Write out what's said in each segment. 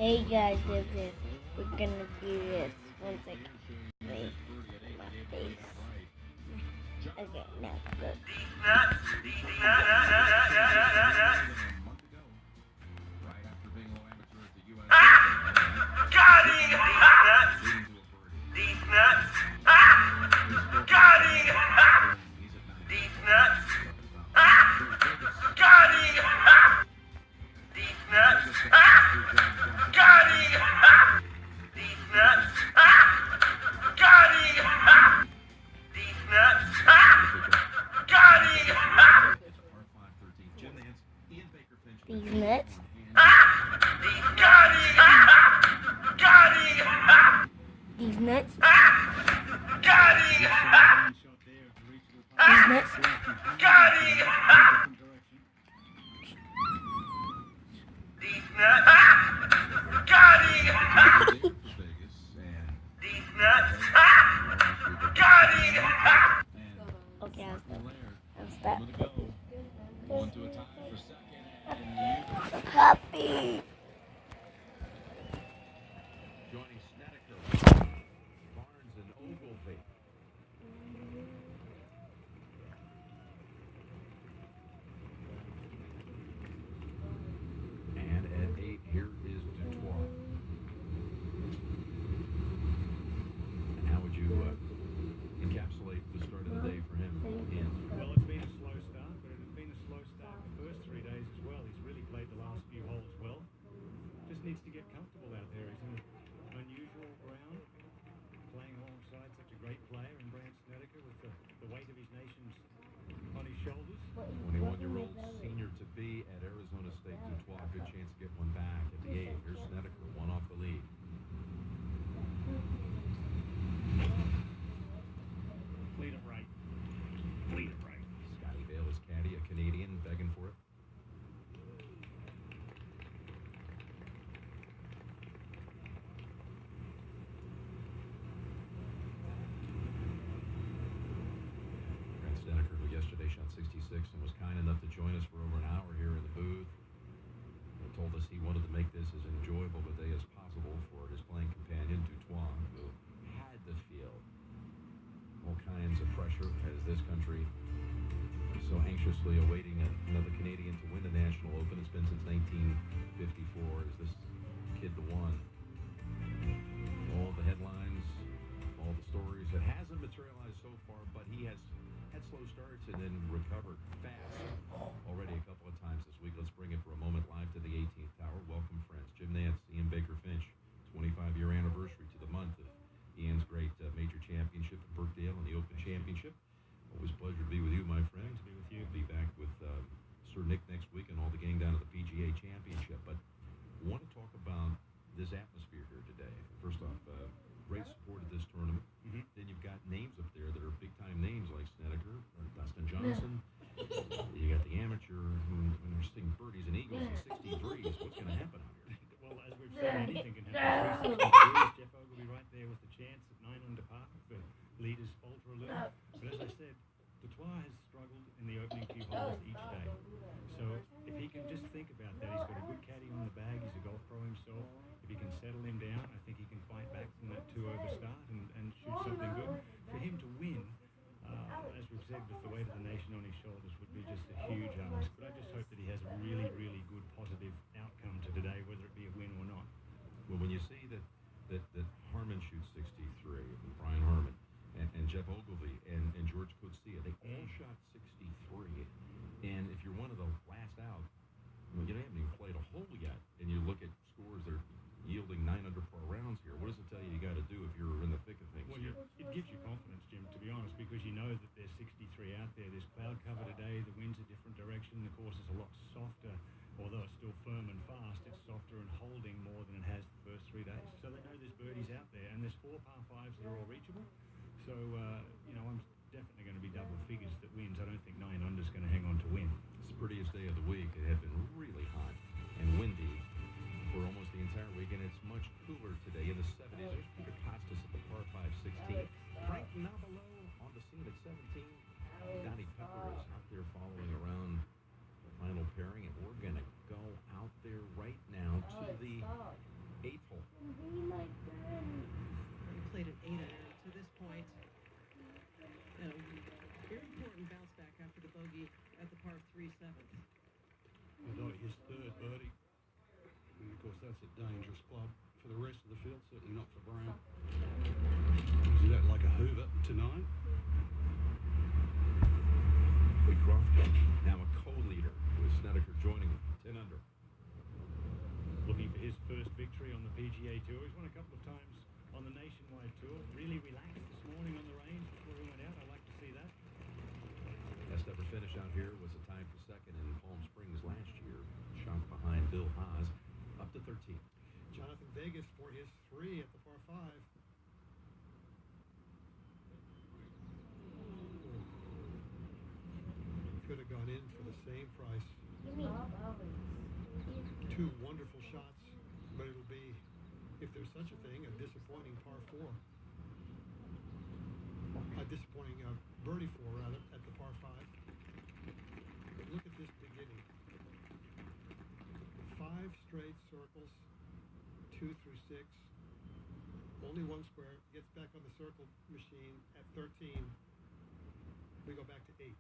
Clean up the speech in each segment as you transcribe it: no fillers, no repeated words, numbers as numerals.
Hey guys, we're gonna do this. One second. Wait, my face. Okay, now go. Got him! These nuts! Got him! These nuts! Got him! These nuts! Got him! These nuts! Got him! These nuts! Got him! These nuts. Got him! Got him! These nuts. Got him! These nuts. Got him! These nuts! Got him! These nuts! Got him! Okay, I'll stop. Going to a tie for second. Puppy. Joining Snedeker, Barnes, and Ogilvy. And at 8, here is Dutois. And how would you encapsulate the start of the day for him? Well, it's been a slow start, but it has been a slow start the first 3 days as well. He's really played the last few holes well. Just needs to get comfortable out there. He's in unusual ground, playing alongside such a great player in Brandt Snedeker with the weight of his nation's on his shoulders. 21-year-old senior to be at Arizona State. Dutois, good chance to get one back at the 8. Here's Snedeker, one off the lead. Lead it right. Lead it right. Scotty Vail is caddy, a Canadian, begging for it. Brandt Snedeker, who yesterday shot 66 and was kind enough to join us for over an hour here in the booth, told us he wanted to make this as enjoyable a day as possible for his playing companion, Dutois, who had to feel all kinds of pressure as this country is so anxiously awaiting another Canadian to win the National Open. It's been since 1954. Is this kid the one? All the headlines, all the stories. It hasn't materialized so far, but he has had slow starts and then recovered fast already a couple of times this week. Let's bring it for a moment live to the 18th Tower. Welcome, friends. Jim Nantz, Ian Baker Finch. 25-year anniversary to the month of Ian's great major championship at Birkdale and the Open Championship. Always a pleasure to be with you, my friend. To be with you. Be back with Sir Nick next week and all the gang down at the PGA Championship. But I want to talk about this atmosphere here today. First off, great support of this tournament. Mm-hmm. Then you've got names up there that are big-time names like Snedeker or Dustin Johnson. You got the amateur when they're sitting birdies and eagles and 63s. What's going to happen out here? Well, as we've said, anything can happen. Jeff Ogilvy right there with the chance at 9 under par if the leaders falter a little. But as I said, Dutois has struggled in the opening few holes each day. So if he can just think about that, he's got a good caddy on the bag. He's a golf pro himself. If he can settle him down, I think he can fight back from that 2-over start and shoot something good. For him to win, as we've said, with the weight of the nation on his shoulders, would be just a huge ask. But I just hope that he has a really, really good positive outcome to today, whether it be a win or not. Well, when you see that Harmon shoots 63, and Brian Harmon, and Jeff Ogilvy, and George Coetzee, they all shot 63. And if you're one of the last out, well, you haven't even played a hole yet, and you look at scores that are yielding 9 under par rounds here, what does it tell you got to do if you're in the thick of things? Well, it gives you confidence, Jim, to be honest, because you know that there's 63 out there. There's cloud cover today. The wind's a different direction. The course is a lot softer. Although it's still firm and fast, it's softer and holding more than it has the first 3 days. So they know there's birdies out there, and there's 4 par 5s that are all reachable. So, I'm definitely going to be double figures that wins. I don't think 9 under's going to hang on to win. It's the prettiest day of the week. It had been really hot and windy for almost the entire week, and it's much cooler today in the 70s. There's Peter Costas at the par 5 16. Frank Navalo on the scene at 17. Donnie Pepper is out there following around the final pairing, and we're going to go out there right now to the That's a dangerous club. For the rest of the field, certainly not for Brown. Is that like a Hoover tonight? Wheatcroft, now a co-leader with Snedeker joining him, 10 under. Looking for his first victory on the PGA Tour. He's won a couple of times on the Nationwide Tour. Really relaxed this morning on the range before he went out. I like to see that. Best ever finish out here was a time for second in Palm Springs last year. Shot behind Bill Haas, up to 13. Jonathan Vegas for his 3 at the par 5. Could have gone in for the same price. 2 wonderful shots, but it'll be, if there's such a thing, a disappointing par 4. A disappointing birdie 4, rather, at the par 5. But look at this beginning. 5 straight circles, 2 through 6. Only 1 square. Gets back on the circle machine at 13. We go back to 8.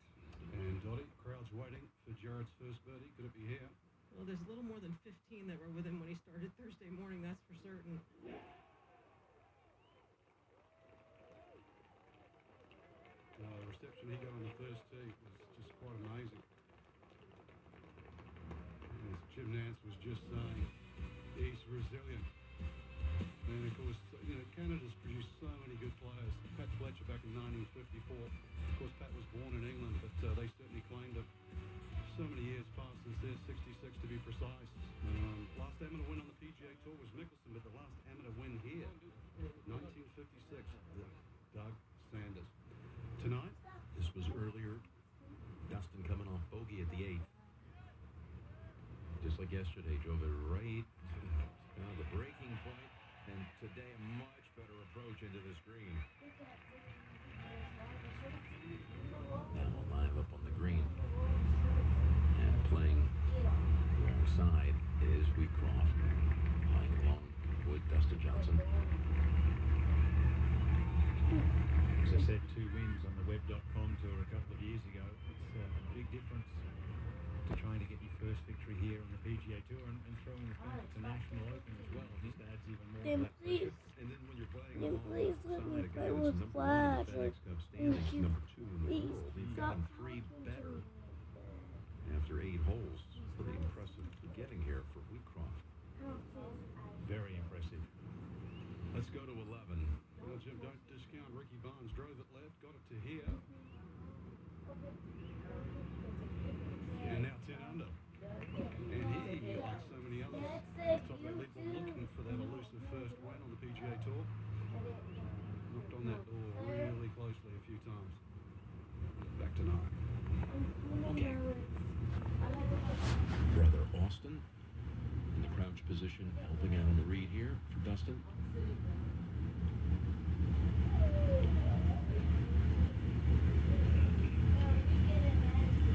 And Dottie, crowd's waiting for Jared's first birdie. Could it be here? Well, there's a little more than 15 that were with him when he started Thursday morning, that's for certain. The reception he got on the first tee was just quite amazing. As Jim Nance was just saying, he's resilient. And of course, Canada's produced so many good players. Pat Fletcher back in 1954. Of course, Pat was born in England, but they certainly claimed him. So many years passed since they're 66 to be precise. Last amateur win on the PGA Tour was Mickelson, but the last amateur win here, 1956, Doug Sanders. Tonight, this was earlier, Dustin coming off bogey at the 8th. Just like yesterday, drove it right down the breaking point, and today a much better approach into this green. Now live up on the green. And playing alongside is Wheatcroft, playing along with Dustin Johnson. As I said, 2 wins on the web.com tour a couple of years ago. It's a big difference to trying to get your first victory here on the PGA Tour and throwing the fact it's a national open as well. Just adds even more to that pressure. And then when you're playing Please let me alongside a guy play that's with number 1 in the Flash. FedEx Cup standings, you. number 2 in the Please world, he's stop gotten 3 better after 8 holes. It's pretty impressive getting here for Wheatcroft. Very impressive. Let's go to 11. Well, Jim, don't discount Ricky Barnes. Drove it left, got it to here. And now 10 under. And he, like so many others, top that league, looking for that elusive first win on the PGA Tour. Knocked on that door really closely a few times. Back to 9. Okay. Brother Austin in the crouch position, helping out on the read here for Dustin.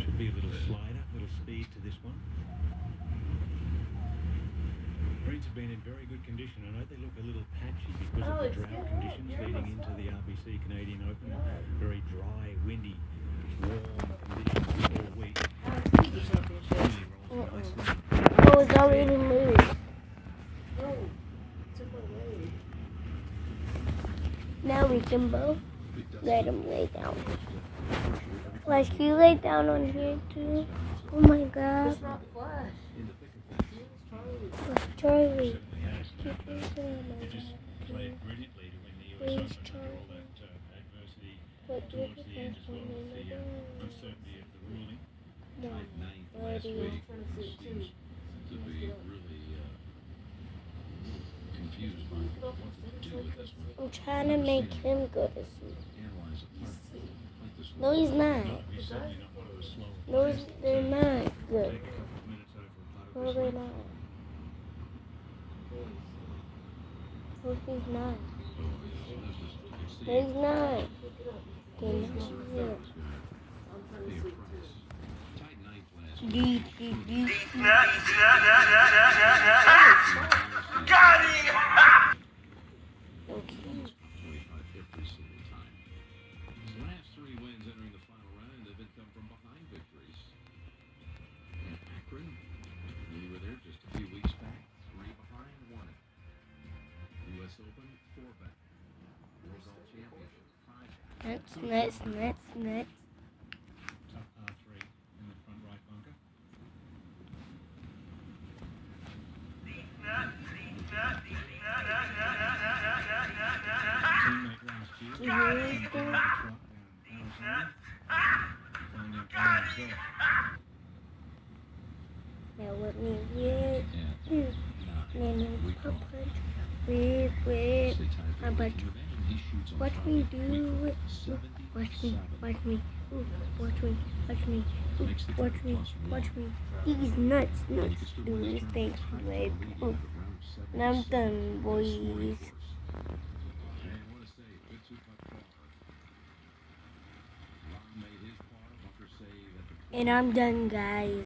Should be a little slider, little speed to this one. Greens have been in very good condition. I know they look a little patchy because of the drought conditions leading into the RBC Canadian Open. Very dry, windy, warm conditions all week. Really rolls nicely. Oh, it's already moved. Now we can both let him lay down. Flash, can you lay down on here too? Oh my God. It's not Flash. Charlie. They just played brilliantly to win the US Open under all that adversity towards the end as well with the uncertainty of the ruling. Tied 9th last week. Seems to be really confused by what to do with this one. I'm trying to make him go to sleep. Analyze it. Like this No, he's not. He's certainly not one of the slower No, players. they're not good. Take a couple of minutes over a putt No, of they're sleep. not. No, he's not. No, he's not. They're not good. Tied 9th last week. These nuts. Got him! Okay. 25-50 single time. His last 3 wins entering the final round have been come from behind victories. And Akron, we were there just a few weeks back, 3 behind. Nuts, nuts, nuts, nuts. Tough par 3 in the front right bunker. Teammate last year. Can you hear us Trying to there? get a try down Arrow's Area. Finding Arrow himself. Now let me get And Nana we call Papa with Stay tight how there. about Can you imagine he shoots on watch target? me We do call it. 77. Watch me, watch me, ooh, watch me, watch me, ooh, Makes the watch third me, plus watch one. me. These nuts, And you nuts, can still do win this this thing tournament. to Tied my for the lead ooh. out of round of And I'm 77 done, in the boys. scoring course. And what a save. Good two-putt par. Ron made his par. Bunker save at the And I'm done, guys.